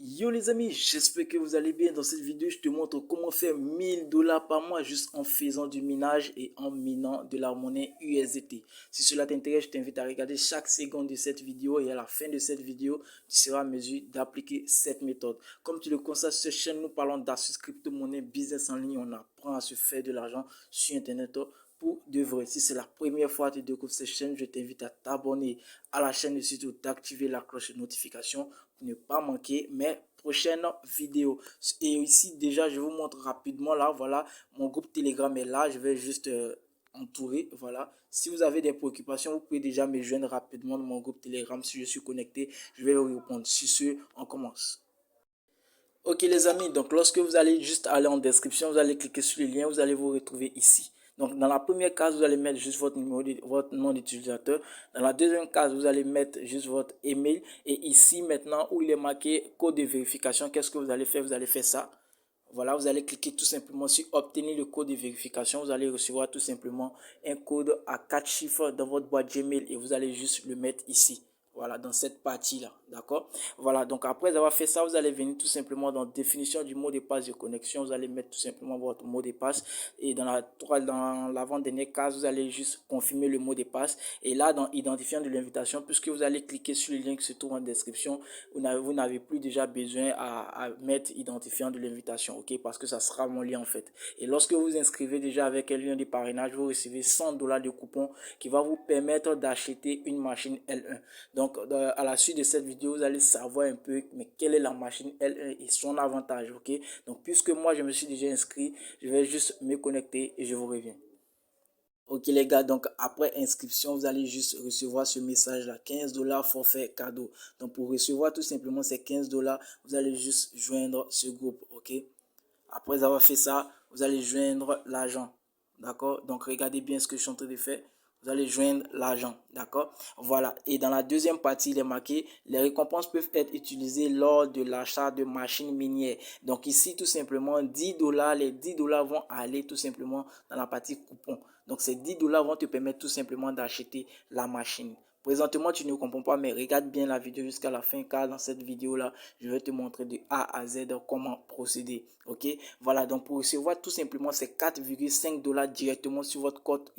Yo les amis, j'espère que vous allez bien. Dans cette vidéo, je te montre comment faire 1000 $ par mois juste en faisant du minage et en minant de la monnaie USDT. Si cela t'intéresse, je t'invite à regarder chaque seconde de cette vidéo et à la fin de cette vidéo, tu seras en mesure d'appliquer cette méthode. Comme tu le constates sur cette chaîne, nous parlons d'astuces crypto-monnaie, business en ligne. On apprend à se faire de l'argent sur Internet pour de vrai. Si c'est la première fois que tu découvres cette chaîne, je t'invite à t'abonner à la chaîne et surtout d'activer la cloche de notification pour ne pas manquer mes prochaines vidéos. Et ici déjà je vous montre rapidement là, voilà, mon groupe Telegram est là. Je vais juste entourer, voilà. Si vous avez des préoccupations, vous pouvez déjà me joindre rapidement dans mon groupe Telegram. Si je suis connecté, je vais vous répondre. Sur ce, on commence. Ok les amis, donc lorsque vous allez juste aller en description, vous allez cliquer sur le lien, vous allez vous retrouver ici. Donc dans la première case, vous allez mettre juste votre numéro, votre nom d'utilisateur. Dans la deuxième case, vous allez mettre juste votre email. Et ici maintenant où il est marqué code de vérification, qu'est-ce que vous allez faire? Vous allez faire ça. Voilà, vous allez cliquer tout simplement sur obtenir le code de vérification. Vous allez recevoir tout simplement un code à 4 chiffres dans votre boîte Gmail et vous allez juste le mettre ici. Voilà, dans cette partie-là, d'accord? Voilà, donc après avoir fait ça, vous allez venir tout simplement dans définition du mot de passe de connexion. Vous allez mettre tout simplement votre mot de passe. Et dans l'avant-dernière case, vous allez juste confirmer le mot de passe. Et là, dans identifiant de l'invitation, puisque vous allez cliquer sur le lien qui se trouve en description, vous n'avez plus déjà besoin à mettre identifiant de l'invitation, ok? Parce que ça sera mon lien en fait. Et lorsque vous inscrivez déjà avec un lien de parrainage, vous recevez 100 $ de coupon qui va vous permettre d'acheter une machine L1. Donc, à la suite de cette vidéo, vous allez savoir un peu mais quelle est la machine L1 et son avantage, ok? Donc, puisque moi, je me suis déjà inscrit, je vais juste me connecter et je vous reviens. Ok les gars, donc après inscription, vous allez juste recevoir ce message là, 15 $ forfait cadeau. Donc pour recevoir tout simplement ces 15 $, vous allez juste joindre ce groupe, ok? Après avoir fait ça, vous allez joindre l'agent, d'accord? Donc regardez bien ce que je suis en train de faire. Vous allez joindre l'agent, d'accord? Voilà. Et dans la deuxième partie, il est marqué, les récompenses peuvent être utilisées lors de l'achat de machines minières. Donc ici, tout simplement, 10 $, les 10 $ vont aller tout simplement dans la partie coupon. Donc ces 10 $ vont te permettre tout simplement d'acheter la machine. Présentement, tu ne comprends pas, mais regarde bien la vidéo jusqu'à la fin, car dans cette vidéo-là, je vais te montrer de A à Z comment procéder. Ok, voilà, donc pour recevoir tout simplement ces 4,5 $ directement sur votre compte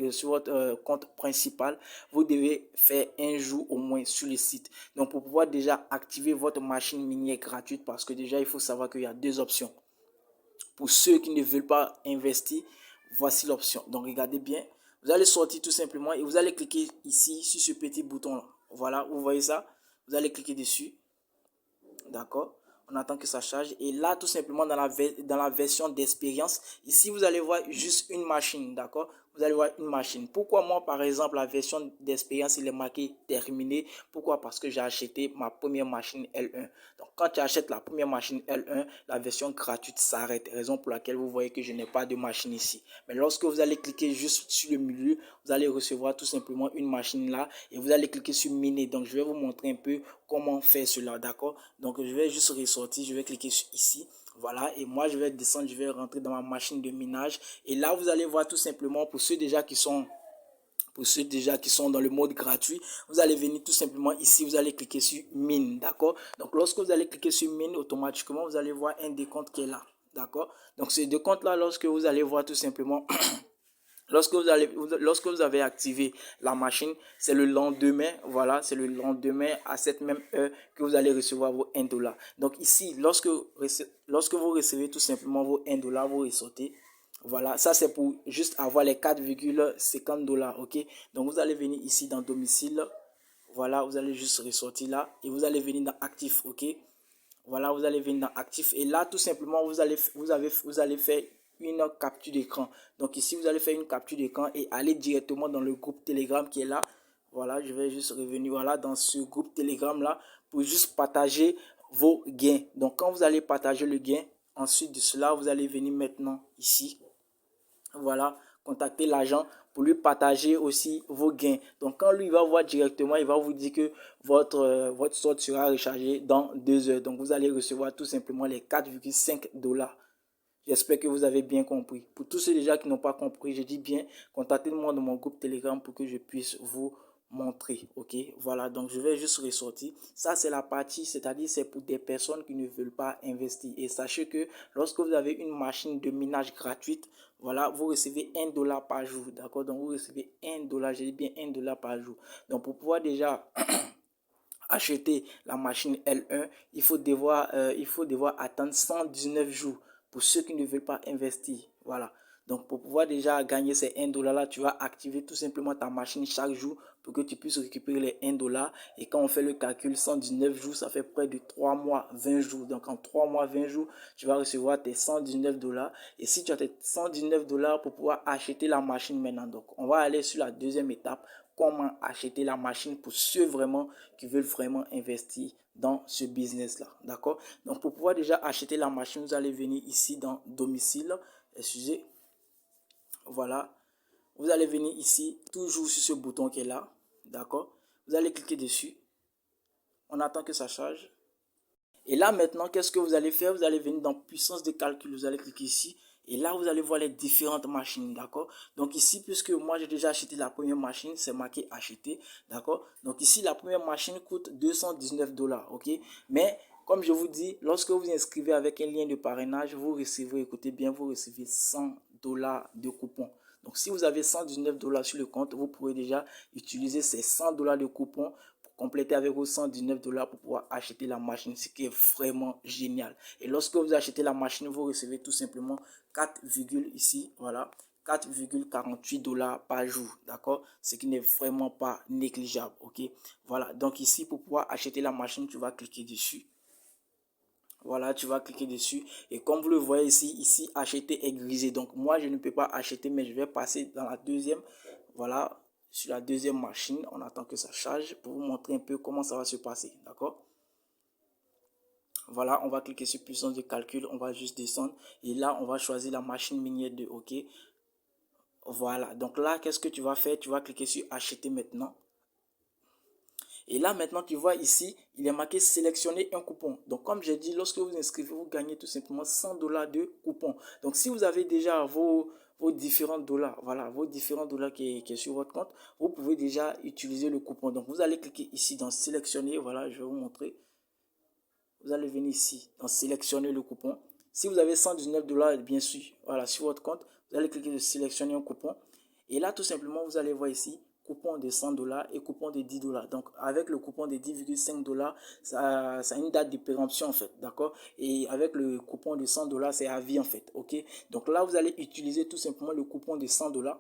principal, vous devez faire un jour au moins sur le site. Donc pour pouvoir déjà activer votre machine minière gratuite, parce que déjà il faut savoir qu'il y a deux options. Pour ceux qui ne veulent pas investir, voici l'option. Donc regardez bien, vous allez sortir tout simplement et vous allez cliquer ici sur ce petit bouton là. Voilà, vous voyez ça, vous allez cliquer dessus, d'accord? On attend que ça charge. Et là, tout simplement, dans la version d'expérience, ici, vous allez voir juste une machine, d'accord? Vous allez voir une machine. Pourquoi moi, par exemple, la version d'expérience, il est marqué terminé? Pourquoi? Parce que j'ai acheté ma première machine L1. Donc, quand tu achètes la première machine L1, la version gratuite s'arrête. Raison pour laquelle vous voyez que je n'ai pas de machine ici. Mais lorsque vous allez cliquer juste sur le milieu, vous allez recevoir tout simplement une machine là et vous allez cliquer sur miner. Donc, je vais vous montrer un peu comment faire cela, d'accord? Donc, je vais juste ressortir, je vais cliquer sur ici. Voilà, et moi je vais descendre, je vais rentrer dans ma machine de minage. Et là, vous allez voir tout simplement pour ceux déjà qui sont dans le mode gratuit, vous allez venir tout simplement ici, vous allez cliquer sur mine, d'accord? Donc lorsque vous allez cliquer sur mine, automatiquement vous allez voir un décompte qui est là, d'accord? Donc ce décompte là, lorsque vous allez voir tout simplement lorsque vous avez activé la machine, c'est le lendemain, voilà, c'est le lendemain à cette même heure que vous allez recevoir vos 1 $. Donc ici, lorsque vous recevez tout simplement vos 1 $, vous ressortez. Voilà, ça c'est pour juste avoir les 4,50 $, ok? Donc vous allez venir ici dans domicile, voilà, vous allez juste ressortir là et vous allez venir dans actif, ok? Voilà, vous allez venir dans actif et là tout simplement vous allez faire une capture d'écran. Donc ici vous allez faire une capture d'écran et aller directement dans le groupe Telegram qui est là. Voilà, je vais juste revenir voilà dans ce groupe Telegram là pour juste partager vos gains. Donc quand vous allez partager le gain, ensuite de cela vous allez venir maintenant ici. Voilà, contacter l'agent pour lui partager aussi vos gains. Donc quand lui va voir directement, il va vous dire que votre solde sera rechargé dans 2 heures. Donc vous allez recevoir tout simplement les 4,5 $. J'espère que vous avez bien compris. Pour tous ceux déjà qui n'ont pas compris, je dis bien, contactez-moi dans mon groupe Telegram pour que je puisse vous montrer. Ok, voilà, donc je vais juste ressortir. Ça, c'est la partie, c'est-à-dire c'est pour des personnes qui ne veulent pas investir. Et sachez que lorsque vous avez une machine de minage gratuite, voilà, vous recevez $1 par jour. D'accord, donc vous recevez $1, j'ai dit bien $1 par jour. Donc pour pouvoir déjà acheter la machine L1, il faut devoir attendre 119 jours pour ceux qui ne veulent pas investir. Voilà. Donc, pour pouvoir déjà gagner ces $1 là, tu vas activer tout simplement ta machine chaque jour pour que tu puisses récupérer les $1. Et quand on fait le calcul, 119 jours, ça fait près de 3 mois, 20 jours. Donc, en 3 mois, 20 jours, tu vas recevoir tes $119. Et si tu as tes $119 pour pouvoir acheter la machine maintenant, donc, on va aller sur la deuxième étape. Comment acheter la machine pour ceux vraiment qui veulent vraiment investir dans ce business là, d'accord. Donc pour pouvoir déjà acheter la machine, vous allez venir ici dans domicile, excusez, voilà, vous allez venir ici toujours sur ce bouton qui est là, d'accord. Vous allez cliquer dessus, on attend que ça charge. Et là maintenant, qu'est-ce que vous allez faire? Vous allez venir dans puissance de calcul, vous allez cliquer ici. Et là, vous allez voir les différentes machines, d'accord. Donc ici, puisque moi, j'ai déjà acheté la première machine, c'est marqué acheter, d'accord. Donc ici, la première machine coûte $219, ok. Mais, comme je vous dis, lorsque vous vous inscrivez avec un lien de parrainage, vous recevez, écoutez bien, vous recevez $100 de coupon. Donc si vous avez $119 sur le compte, vous pourrez déjà utiliser ces $100 de coupon compléter avec vos $119 pour pouvoir acheter la machine, ce qui est vraiment génial. Et lorsque vous achetez la machine, vous recevez tout simplement 4, ici, voilà, $4,48 par jour, d'accord, ce qui n'est vraiment pas négligeable, ok. Voilà, donc ici pour pouvoir acheter la machine, tu vas cliquer dessus. Voilà, tu vas cliquer dessus et comme vous le voyez ici acheter est grisé. Donc moi je ne peux pas acheter, mais je vais passer dans la deuxième. Voilà, sur la deuxième machine, on attend que ça charge pour vous montrer un peu comment ça va se passer, d'accord. Voilà, on va cliquer sur puissance de calcul, on va juste descendre et là on va choisir la machine minière 2, ok. Voilà, donc là qu'est-ce que tu vas faire? Tu vas cliquer sur acheter maintenant. Et là, maintenant, tu vois ici, il est marqué sélectionner un coupon. Donc, comme j'ai dit, lorsque vous inscrivez, vous gagnez tout simplement $100 de coupon. Donc, si vous avez déjà vos différents dollars, voilà, vos différents dollars qui est sur votre compte, vous pouvez déjà utiliser le coupon. Donc, vous allez cliquer ici dans sélectionner. Voilà, je vais vous montrer. Vous allez venir ici dans sélectionner le coupon. Si vous avez $119, bien sûr, voilà, sur votre compte, vous allez cliquer sur sélectionner un coupon. Et là, tout simplement, vous allez voir ici, coupon de $100 et coupon de $10. Donc, avec le coupon de 10,5$, ça a une date de péremption, en fait, d'accord. Et avec le coupon de $100, c'est à vie, en fait, ok. Donc là, vous allez utiliser tout simplement le coupon de $100.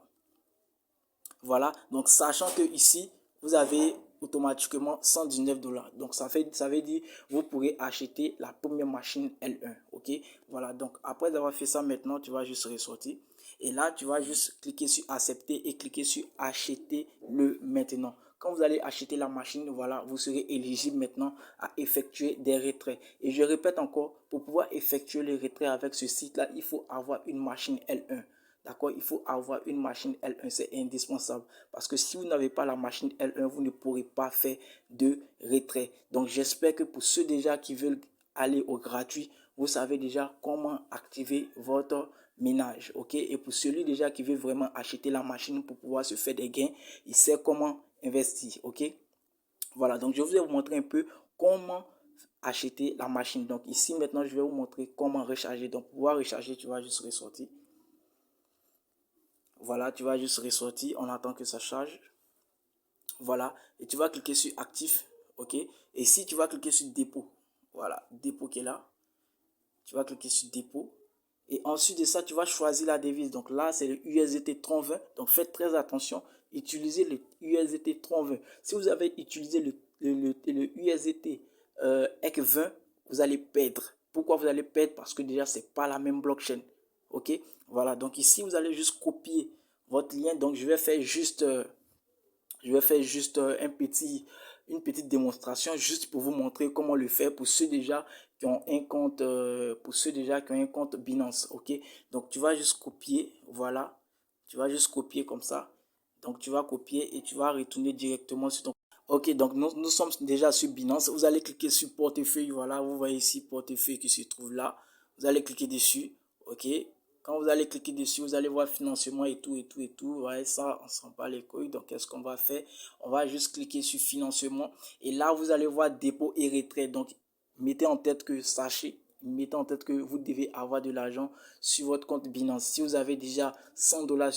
Voilà, donc sachant que ici, vous avez automatiquement $119. Donc ça veut dire vous pourrez acheter la première machine L1, ok. Voilà, donc après avoir fait ça, maintenant tu vas juste ressortir et là tu vas juste cliquer sur accepter et cliquer sur acheter le maintenant. Quand vous allez acheter la machine, voilà, vous serez éligible maintenant à effectuer des retraits. Et je répète encore, pour pouvoir effectuer les retraits avec ce site-là, il faut avoir une machine L1. D'accord, il faut avoir une machine L1, c'est indispensable. Parce que si vous n'avez pas la machine L1, vous ne pourrez pas faire de retrait. Donc j'espère que pour ceux déjà qui veulent aller au gratuit, vous savez déjà comment activer votre minage. Ok, et pour celui déjà qui veut vraiment acheter la machine pour pouvoir se faire des gains, il sait comment investir. Ok, voilà, donc je vais vous montrer un peu comment acheter la machine. Donc ici maintenant, je vais vous montrer comment recharger. Donc pour pouvoir recharger, tu vas juste ressortir. Voilà, tu vas juste ressortir, on attend que ça charge. Voilà, et tu vas cliquer sur actif, ok. Et ici, tu vas cliquer sur dépôt. Voilà, dépôt qui est là. Tu vas cliquer sur dépôt. Et ensuite de ça, tu vas choisir la devise. Donc là, c'est le USDT Tron 20. Donc faites très attention. Utilisez le USDT Tron 20. Si vous avez utilisé le USDT EC 20, vous allez perdre. Pourquoi vous allez perdre? Parce que déjà, c'est pas la même blockchain. Ok, voilà, donc ici vous allez juste copier votre lien. Donc je vais faire juste une petite démonstration juste pour vous montrer comment le faire pour ceux déjà qui ont un compte Binance. Ok, donc tu vas juste copier, voilà, tu vas juste copier comme ça. Donc tu vas copier et tu vas retourner directement sur ton. Ok, donc nous sommes déjà sur Binance. Vous allez cliquer sur portefeuille. Voilà, vous voyez ici portefeuille qui se trouve là. Vous allez cliquer dessus. Ok, Quand vous allez cliquer dessus, vous allez voir financement et tout, et tout, et tout. Ouais, ça, on s'en bat les couilles. Donc, qu'est-ce qu'on va faire? On va juste cliquer sur financement. Et là, vous allez voir dépôt et retrait. Donc, mettez en tête que, mettez en tête que vous devez avoir de l'argent sur votre compte Binance. Si vous avez déjà 100 dollars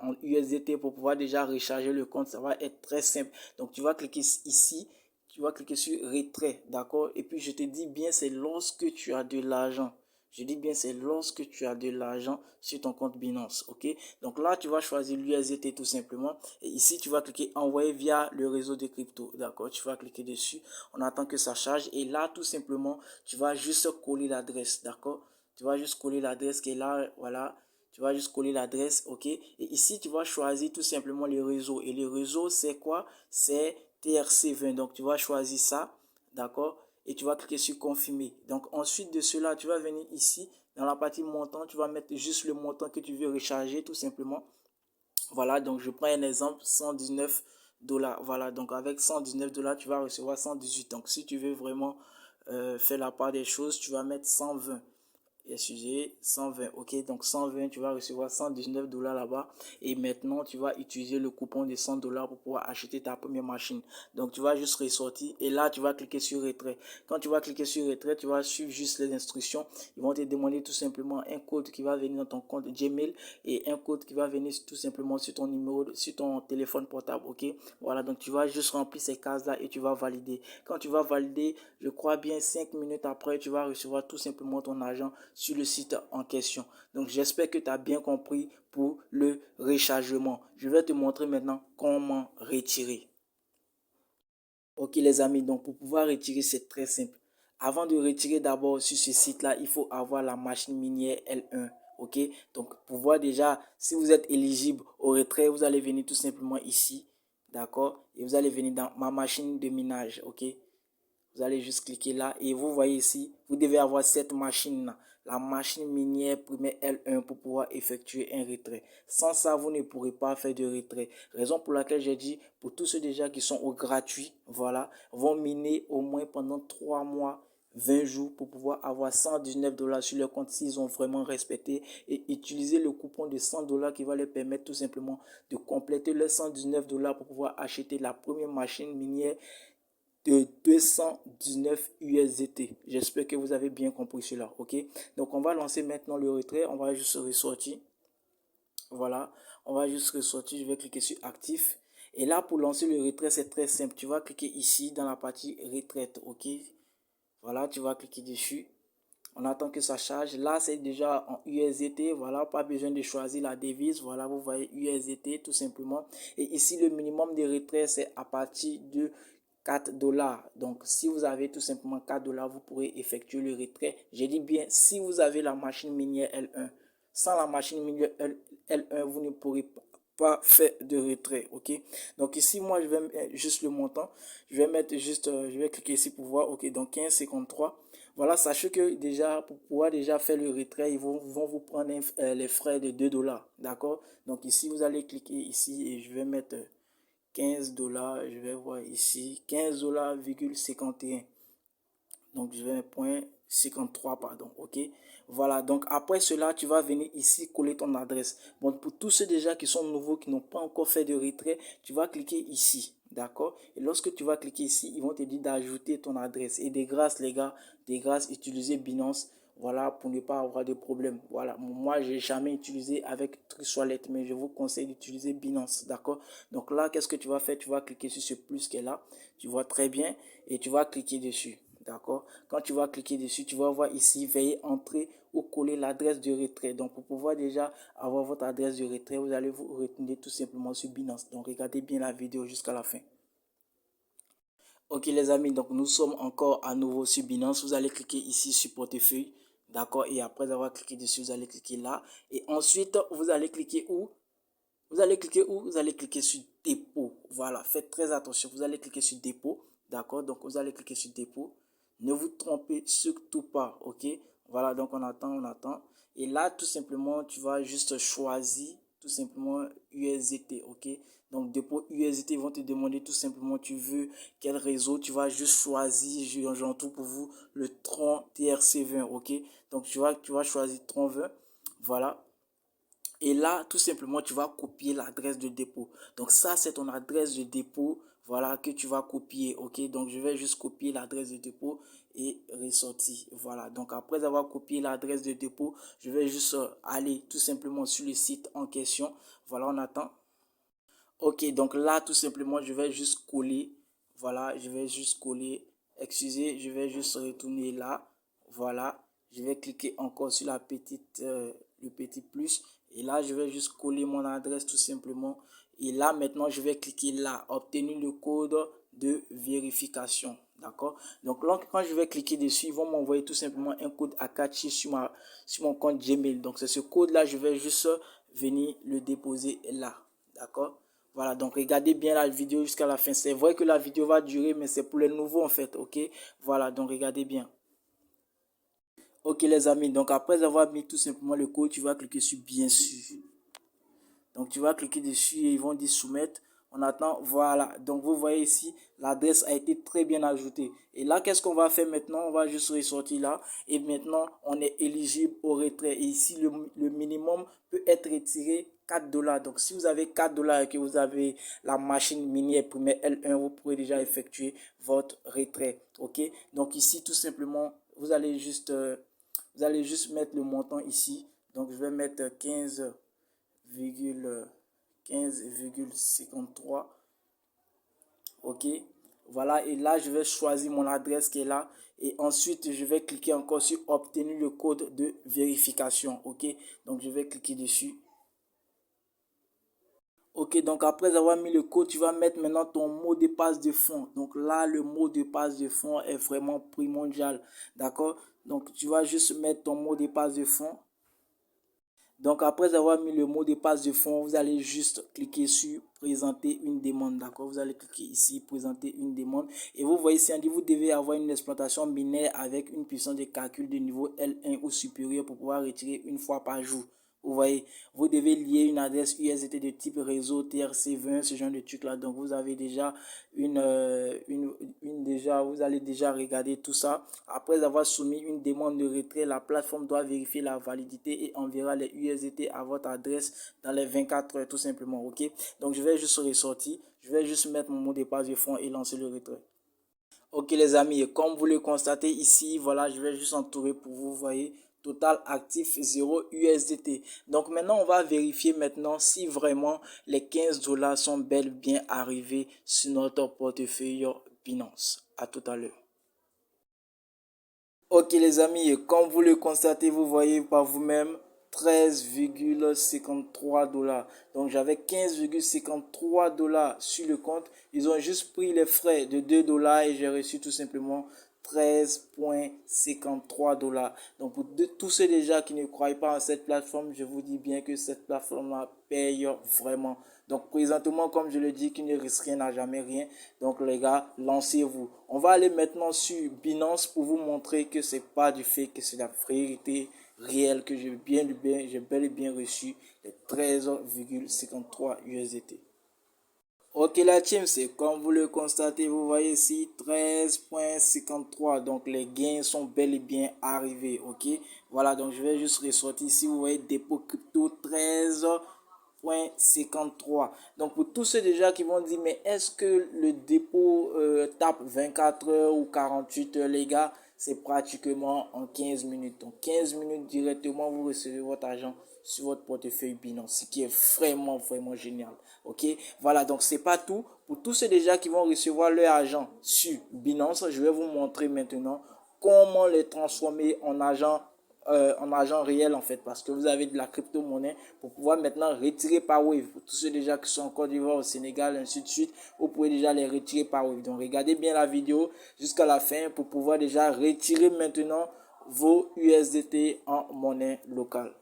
en USDT pour pouvoir déjà recharger le compte, ça va être très simple. Donc, tu vas cliquer ici. Tu vas cliquer sur retrait, d'accord? Et puis, je te dis bien, c'est lorsque tu as de l'argent. Je dis bien, c'est lorsque tu as de l'argent sur ton compte Binance, ok? Donc là, tu vas choisir l'USDT tout simplement. Et ici, tu vas cliquer envoyer via le réseau de crypto, d'accord? Tu vas cliquer dessus. On attend que ça charge. Et là, tout simplement, tu vas juste coller l'adresse, d'accord? Tu vas juste coller l'adresse qui est là, voilà. Tu vas juste coller l'adresse, ok? Et ici, tu vas choisir tout simplement le réseau. Et le réseau, c'est quoi? C'est TRC20. Donc, tu vas choisir ça, d'accord? Et tu vas cliquer sur confirmer. Donc ensuite de cela, tu vas venir ici dans la partie montant, tu vas mettre juste le montant que tu veux recharger tout simplement. Voilà, donc je prends un exemple, 119 dollars. Voilà, donc avec 119 dollars, tu vas recevoir 118. Donc si tu veux vraiment faire la part des choses, tu vas mettre 120. Excusez, 120, ok, donc 120, tu vas recevoir 119 dollars là-bas, et maintenant tu vas utiliser le coupon de 100 dollars pour pouvoir acheter ta première machine. Donc tu vas juste ressortir et là tu vas cliquer sur retrait. Quand tu vas cliquer sur retrait, tu vas suivre juste les instructions. Ils vont te demander tout simplement un code qui va venir dans ton compte Gmail et un code qui va venir tout simplement sur ton numéro, sur ton téléphone portable, ok. Voilà, donc tu vas juste remplir ces cases là et tu vas valider. Quand tu vas valider, je crois bien 5 minutes après, tu vas recevoir tout simplement ton argent sur le site en question. Donc j'espère que tu as bien compris pour le rechargement. Je vais te montrer maintenant comment retirer. Ok les amis, donc pour pouvoir retirer, c'est très simple. Avant de retirer d'abord sur ce site-là, il faut avoir la machine minière L1. Ok, donc pour voir déjà si vous êtes éligible au retrait, vous allez venir tout simplement ici. D'accord, et vous allez venir dans ma machine de minage. Ok, vous allez juste cliquer là et vous voyez ici, vous devez avoir cette machine-là, la machine minière primaire L1 pour pouvoir effectuer un retrait. Sans ça, vous ne pourrez pas faire de retrait. Raison pour laquelle j'ai dit, pour tous ceux déjà qui sont au gratuit, voilà, vont miner au moins pendant 3 mois, 20 jours pour pouvoir avoir 119 dollars sur leur compte s'ils ont vraiment respecté et utiliser le coupon de 100 dollars qui va leur permettre tout simplement de compléter les 119 dollars pour pouvoir acheter la première machine minière de 219 USDT. J'espère que vous avez bien compris cela, ok? Donc, on va lancer maintenant le retrait. On va juste ressortir. Voilà, on va juste ressortir. Je vais cliquer sur actif. Et là, pour lancer le retrait, c'est très simple. Tu vas cliquer ici dans la partie retraite, ok? Voilà, tu vas cliquer dessus. On attend que ça charge. Là, c'est déjà en USDT. Voilà, pas besoin de choisir la devise. Voilà, vous voyez USDT tout simplement. Et ici, le minimum de retrait, c'est à partir de 4 dollars. Donc, si vous avez tout simplement 4 dollars, vous pourrez effectuer le retrait. J'ai dit bien, si vous avez la machine minière L1. Sans la machine minière L1, vous ne pourrez pas faire de retrait, ok. Donc ici, moi, je vais mettre juste le montant. Je vais mettre juste, je vais cliquer ici pour voir, ok. Donc 15,53. Voilà, sachez que déjà, pour pouvoir déjà faire le retrait, ils vont vous prendre les frais de 2 dollars, d'accord. Donc ici, vous allez cliquer ici et je vais mettre 15 dollars, je vais voir ici, 15 $,51. Donc je vais mettre point 53, pardon, ok. Voilà, donc après cela, tu vas venir ici coller ton adresse. Bon, pour tous ceux déjà qui sont nouveaux, qui n'ont pas encore fait de retrait, tu vas cliquer ici, d'accord. Et lorsque tu vas cliquer ici, ils vont te dire d'ajouter ton adresse. Et de grâce, les gars, de grâce, utilisez Binance. Voilà, pour ne pas avoir de problème. Voilà, moi, j'ai jamais utilisé avec Trust Wallet, mais je vous conseille d'utiliser Binance, d'accord. Donc là, qu'est-ce que tu vas faire? Tu vas cliquer sur ce plus qui est là. Tu vois très bien et tu vas cliquer dessus. D'accord. Quand tu vas cliquer dessus, tu vas voir ici, veuillez entrer ou coller l'adresse de retrait. Donc, pour pouvoir déjà avoir votre adresse de retrait, vous allez vous retenir tout simplement sur Binance. Donc, regardez bien la vidéo jusqu'à la fin. Ok, les amis, donc nous sommes encore à nouveau sur Binance. Vous allez cliquer ici sur portefeuille. D'accord. Et après avoir cliqué dessus, vous allez cliquer là. Et ensuite, vous allez cliquer où? Vous allez cliquer où? Vous allez cliquer sur dépôt. Voilà. Faites très attention. Vous allez cliquer sur dépôt. D'accord. Donc, vous allez cliquer sur dépôt. Ne vous trompez surtout pas, ok? Voilà, donc on attend, on attend. Et là, tout simplement, tu vas juste choisir tout simplement USDT, ok? Donc, dépôt USDT, ils vont te demander tout simplement, tu veux quel réseau, tu vas juste choisir, j'en trouve pour vous, le Tron TRC20, ok? Donc, tu vas choisir Tron 20. Voilà. Et là, tout simplement, tu vas copier l'adresse de dépôt. Donc ça, c'est ton adresse de dépôt, voilà, que tu vas copier, ok. Donc je vais juste copier l'adresse de dépôt et ressortir, voilà. Donc après avoir copié l'adresse de dépôt, je vais juste aller tout simplement sur le site en question. Voilà, on attend. Ok, donc là, tout simplement, je vais juste coller, voilà, je vais juste coller, excusez, je vais juste retourner là, voilà, je vais cliquer encore sur la petite, le petit plus, et là, je vais juste coller mon adresse tout simplement, et là, maintenant, je vais cliquer là, obtenir le code de vérification, d'accord? Donc là, quand je vais cliquer dessus, ils vont m'envoyer tout simplement un code ACACHI sur mon compte Gmail, donc c'est ce code-là, je vais juste venir le déposer là, d'accord? Voilà, donc regardez bien la vidéo jusqu'à la fin. C'est vrai que la vidéo va durer, mais c'est pour les nouveaux en fait, ok? Voilà, donc regardez bien. Ok les amis, donc après avoir mis tout simplement le code, tu vas cliquer sur bien sûr. Donc tu vas cliquer dessus et ils vont dire soumettre. On attend, voilà. Donc vous voyez ici, l'adresse a été très bien ajoutée. Et là, qu'est-ce qu'on va faire maintenant? On va juste ressortir là. Et maintenant, on est éligible au retrait. Et ici, le minimum peut être retiré 4 dollars. Donc si vous avez 4 dollars et que vous avez la machine mini imprimée L1, vous pourrez déjà effectuer votre retrait. Ok? Donc ici, tout simplement, vous allez juste mettre le montant ici. Donc je vais mettre 15,53. Ok, voilà, et là je vais choisir mon adresse qui est là et ensuite je vais cliquer encore sur obtenir le code de vérification. Ok, donc je vais cliquer dessus. Ok, donc après avoir mis le code, tu vas mettre maintenant ton mot de passe de fond. Donc là, le mot de passe de fond est vraiment primordial. D'accord, donc tu vas juste mettre ton mot de passe de fond. Donc après avoir mis le mot de passe de fond, vous allez juste cliquer sur présenter une demande, d'accord? Vous allez cliquer ici, présenter une demande. Et vous voyez ici, on dit vous devez avoir une exploitation binaire avec une puissance de calcul de niveau L1 ou supérieur pour pouvoir retirer une fois par jour. Vous voyez, vous devez lier une adresse USDT de type réseau TRC20, ce genre de truc là. Donc vous avez déjà vous allez déjà regarder tout ça. Après avoir soumis une demande de retrait, la plateforme doit vérifier la validité et enverra les USDT à votre adresse dans les 24 heures tout simplement. Ok, donc je vais juste ressortir, je vais juste mettre mon mot de passe de fond et lancer le retrait. Ok les amis, et comme vous le constatez ici, voilà, je vais juste entourer pour vous, voyez, total actif 0 USDT. Donc maintenant, on va vérifier maintenant si vraiment les 15 dollars sont bel et bien arrivés sur notre portefeuille Binance. À tout à l'heure. Ok les amis, et comme vous le constatez, vous voyez par vous-même 13,53 dollars. Donc j'avais 15,53 dollars sur le compte. Ils ont juste pris les frais de 2 dollars et j'ai reçu tout simplement 13,53 dollars. Donc pour tous ceux déjà qui ne croient pas en cette plateforme, je vous dis bien que cette plateforme-là paye vraiment. Donc présentement, comme je le dis, qui ne risque rien n'a jamais rien. Donc les gars, lancez-vous. On va aller maintenant sur Binance pour vous montrer que c'est pas du fait, que c'est la vérité réelle, que j'ai bel et bien reçu les 13,53 USDT. Ok la team, c'est comme vous le constatez, vous voyez ici 13,53. Donc les gains sont bel et bien arrivés. Ok, voilà, donc je vais juste ressortir ici. Vous voyez dépôt crypto 13,53. Donc pour tous ceux déjà qui vont dire mais est-ce que le dépôt tape 24 heures ou 48 heures les gars? C'est pratiquement en 15 minutes. Donc 15 minutes directement vous recevez votre argent sur votre portefeuille Binance, ce qui est vraiment génial. Ok, voilà, donc c'est pas tout. Pour tous ceux déjà qui vont recevoir leur argent sur Binance, je vais vous montrer maintenant comment les transformer en argent réel en fait, parce que vous avez de la crypto-monnaie pour pouvoir maintenant retirer par Wave. Pour tous ceux déjà qui sont en Côte d'Ivoire, au Sénégal, ainsi de suite, vous pouvez déjà les retirer par Wave. Donc regardez bien la vidéo jusqu'à la fin pour pouvoir déjà retirer maintenant vos USDT en monnaie locale.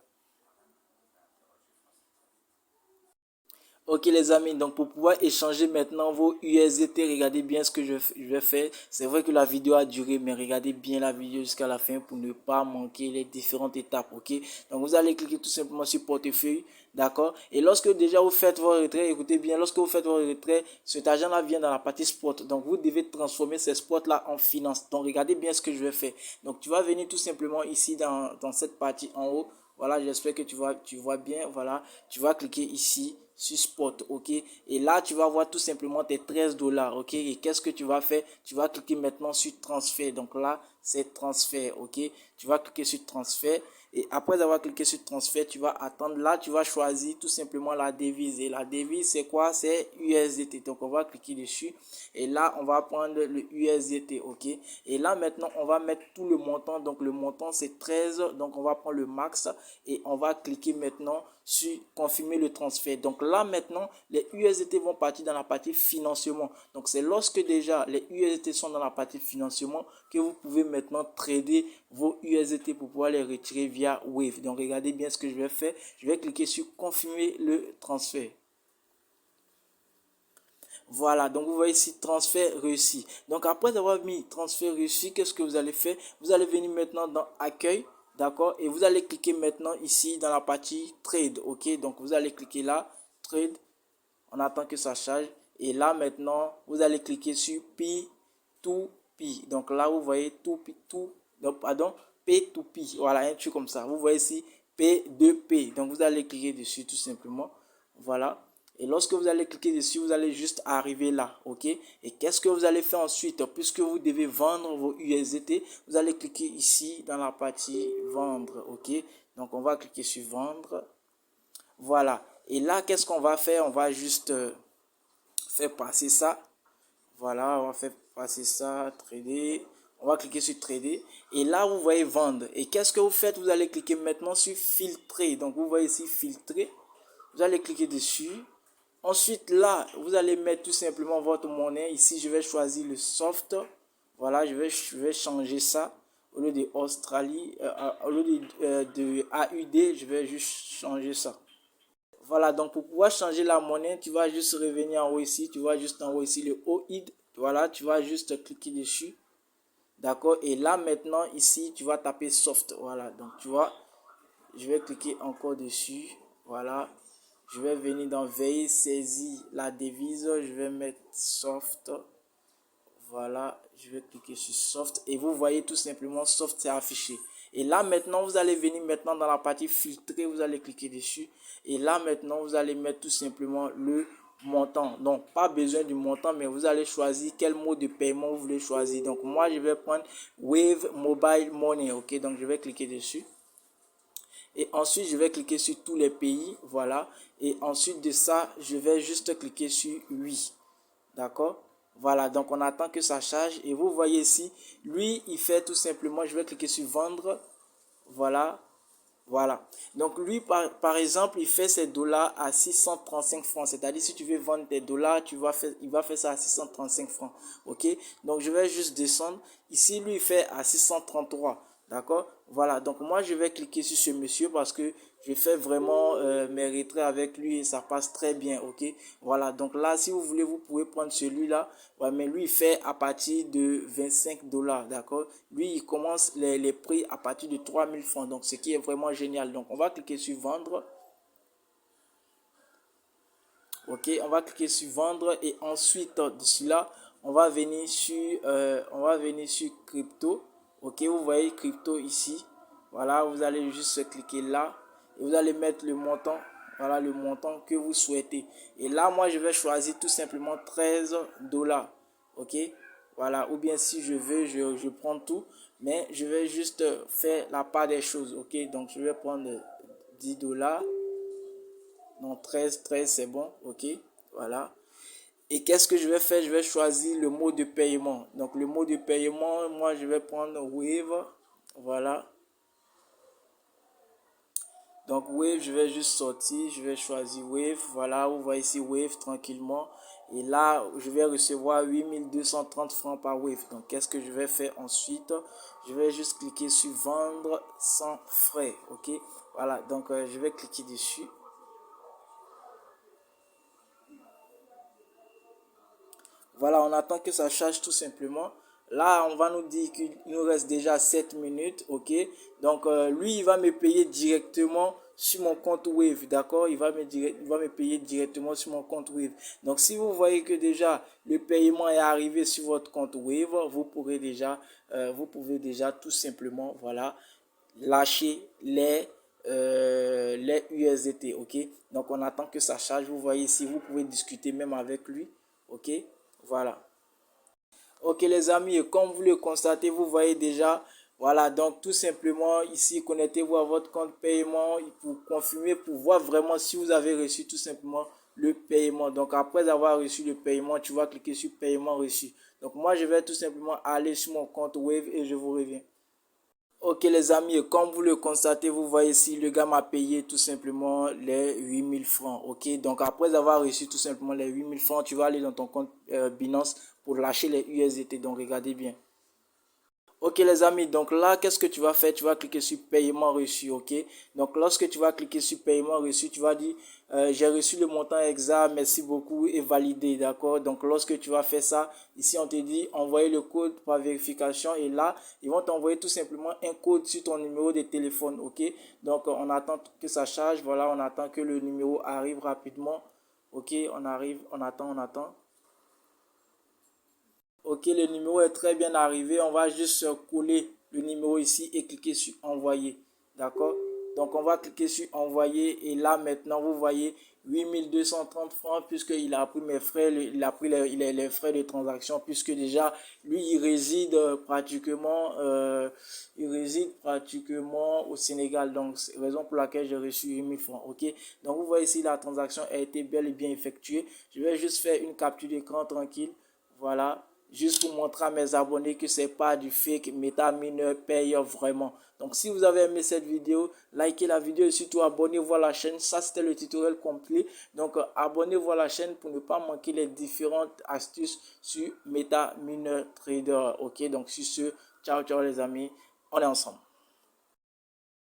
Ok les amis, donc pour pouvoir échanger maintenant vos USDT, regardez bien ce que je vais faire. C'est vrai que la vidéo a duré, mais regardez bien la vidéo jusqu'à la fin pour ne pas manquer les différentes étapes. Ok, donc vous allez cliquer tout simplement sur portefeuille, d'accord. Et lorsque déjà vous faites votre retrait, écoutez bien, lorsque vous faites votre retrait, cet argent-là vient dans la partie spot. Donc vous devez transformer ces spots-là en finance. Donc regardez bien ce que je vais faire. Donc tu vas venir tout simplement ici dans cette partie en haut. Voilà, j'espère que tu vois bien. Voilà, tu vas cliquer ici sur Spot, ok. Et là, tu vas voir tout simplement tes 13 dollars, ok. Et qu'est-ce que tu vas faire? Tu vas cliquer maintenant sur transfert. Donc là, c'est transfert, ok. Tu vas cliquer sur transfert. Et après avoir cliqué sur transfert, tu vas attendre. Là, tu vas choisir tout simplement la devise. Et la devise, c'est quoi? C'est USDT. Donc, on va cliquer dessus. Et là, on va prendre le USDT, ok. Et là, maintenant, on va mettre tout le montant. Donc, le montant, c'est 13. Donc, on va prendre le max. Et on va cliquer maintenant sur confirmer le transfert. Donc, là, maintenant, les USDT vont partir dans la partie financement. Donc, c'est lorsque déjà les USDT sont dans la partie financement que vous pouvez maintenant trader vos USDT pour pouvoir les retirer via Wave. Donc, regardez bien ce que je vais faire. Je vais cliquer sur confirmer le transfert. Voilà, donc vous voyez ici transfert réussi. Donc après avoir mis transfert réussi, qu'est-ce que vous allez faire? Vous allez venir maintenant dans accueil, d'accord? Et vous allez cliquer maintenant ici dans la partie trade, ok? Donc vous allez cliquer là, trade, on attend que ça charge. Et là maintenant, vous allez cliquer sur P2P. Donc là, vous voyez pardon, P2P. Voilà, un truc comme ça. Vous voyez ici P2P. Donc vous allez cliquer dessus tout simplement. Voilà. Et lorsque vous allez cliquer dessus, vous allez juste arriver là, ok? Et qu'est-ce que vous allez faire ensuite? Puisque vous devez vendre vos USDT, vous allez cliquer ici dans la partie vendre, ok? Donc on va cliquer sur vendre. Voilà. Et là, qu'est-ce qu'on va faire? On va juste faire passer ça. Voilà, on va faire passer ça, trader. On va cliquer sur trader. Et là, vous voyez vendre. Et qu'est-ce que vous faites? Vous allez cliquer maintenant sur filtrer. Donc, vous voyez ici filtrer. Vous allez cliquer dessus. Ensuite, là, vous allez mettre tout simplement votre monnaie. Ici, je vais choisir le soft. Voilà, je vais changer ça. Au lieu de Australie, au lieu de AUD, je vais juste changer ça. Voilà, donc pour pouvoir changer la monnaie, tu vas juste revenir en haut ici. Tu vois juste en haut ici le OID. Voilà, tu vas juste cliquer dessus. D'accord, et là maintenant, ici, tu vas taper soft. Voilà, donc tu vois, je vais cliquer encore dessus. Voilà. Je vais venir dans veille, saisir la devise. Je vais mettre soft. Voilà. Je vais cliquer sur soft. Et vous voyez tout simplement soft c'est affiché. Et là maintenant, vous allez venir maintenant dans la partie filtrée. Vous allez cliquer dessus. Et là maintenant, vous allez mettre tout simplement le montant. Donc, pas besoin du montant, mais vous allez choisir quel mode de paiement vous voulez choisir. Donc, moi, je vais prendre Wave Mobile Money. Ok, donc je vais cliquer dessus. Et ensuite, je vais cliquer sur tous les pays. Voilà. Et ensuite de ça, je vais juste cliquer sur oui. D'accord? Voilà. Donc, on attend que ça charge. Et vous voyez ici, lui, il fait tout simplement, je vais cliquer sur vendre. Voilà. Voilà. Donc, lui, par exemple, il fait ses dollars à 635 francs. C'est-à-dire, si tu veux vendre tes dollars, il va faire ça à 635 francs. OK? Donc, je vais juste descendre. Ici, lui, il fait à 633. D'accord? Voilà. Donc, moi, je vais cliquer sur ce monsieur parce que je fais vraiment mes retraits avec lui et ça passe très bien. OK? Voilà. Donc, là, si vous voulez, vous pouvez prendre celui-là. Ouais, mais lui, il fait à partir de 25 dollars. D'accord? Lui, il commence les prix à partir de 3000 francs. Donc, ce qui est vraiment génial. Donc, on va cliquer sur vendre. Ok, on va cliquer sur vendre et ensuite de cela, on va venir sur crypto. Ok, vous voyez crypto ici. Voilà, vous allez juste cliquer là et vous allez mettre le montant. Voilà le montant que vous souhaitez. Et là, moi, je vais choisir tout simplement 13 dollars. Ok, voilà. Ou bien si je veux, je prends tout. Mais je vais juste faire la part des choses. Ok, donc je vais prendre 10 dollars. Non, 13 c'est bon. Ok, voilà. Et qu'est-ce que je vais faire? Je vais choisir le mode de paiement. Donc, le mode de paiement, moi, je vais prendre Wave. Voilà. Donc, Wave, je vais juste sortir. Je vais choisir Wave. Voilà, vous voyez ici Wave tranquillement. Et là, je vais recevoir 8230 francs par Wave. Donc, qu'est-ce que je vais faire ensuite? Je vais juste cliquer sur vendre sans frais. Ok, voilà. Donc, je vais cliquer dessus. Voilà, on attend que ça charge tout simplement. Là, on va nous dire qu'il nous reste déjà 7 minutes, ok. Donc, lui, il va me payer directement sur mon compte Wave, d'accord. Il va me payer directement sur mon compte Wave. Donc, si vous voyez que déjà le paiement est arrivé sur votre compte Wave, vous pouvez déjà tout simplement, voilà, lâcher les USDT, ok. Donc on attend que ça charge. Vous voyez ici, vous pouvez discuter même avec lui, ok. Voilà. Ok les amis, et comme vous le constatez, vous voyez déjà, voilà, donc tout simplement ici, connectez-vous à votre compte paiement pour confirmer, pour voir vraiment si vous avez reçu tout simplement le paiement. Donc après avoir reçu le paiement, tu vas cliquer sur paiement reçu. Donc moi, je vais tout simplement aller sur mon compte Wave et je vous reviens. Ok les amis, comme vous le constatez, vous voyez ici, le gars m'a payé tout simplement les 8000 francs. Ok, donc après avoir reçu tout simplement les 8000 francs, tu vas aller dans ton compte Binance pour lâcher les USDT. Donc regardez bien. Ok les amis, donc là, qu'est-ce que tu vas faire? Tu vas cliquer sur paiement reçu, ok? Donc lorsque tu vas cliquer sur paiement reçu, tu vas dire, j'ai reçu le montant exact, merci beaucoup et validé, d'accord? Donc lorsque tu vas faire ça, ici on te dit, envoyer le code par vérification et là, ils vont t'envoyer tout simplement un code sur ton numéro de téléphone, ok? Donc on attend que ça charge, voilà, on attend que le numéro arrive rapidement, ok? On arrive, on attend, on attend. Ok, le numéro est très bien arrivé. On va juste coller le numéro ici et cliquer sur envoyer. D'accord? Donc, on va cliquer sur envoyer. Et là, maintenant, vous voyez 8230 francs puisqu'il a pris mes frais. Il a pris les frais de transaction puisque déjà, lui, il réside pratiquement au Sénégal. Donc, c'est la raison pour laquelle j'ai reçu 8000 francs. Ok? Donc, vous voyez ici, la transaction a été bel et bien effectuée. Je vais juste faire une capture d'écran tranquille. Voilà, juste pour montrer à mes abonnés que c'est pas du fake. MetaMiner paye vraiment. Donc si vous avez aimé cette vidéo, likez la vidéo et surtout abonnez-vous à la chaîne. Ça c'était le tutoriel complet. Donc abonnez-vous à la chaîne pour ne pas manquer les différentes astuces sur MetaMiner Trader. Ok, donc sur ce, ciao ciao les amis, on est ensemble.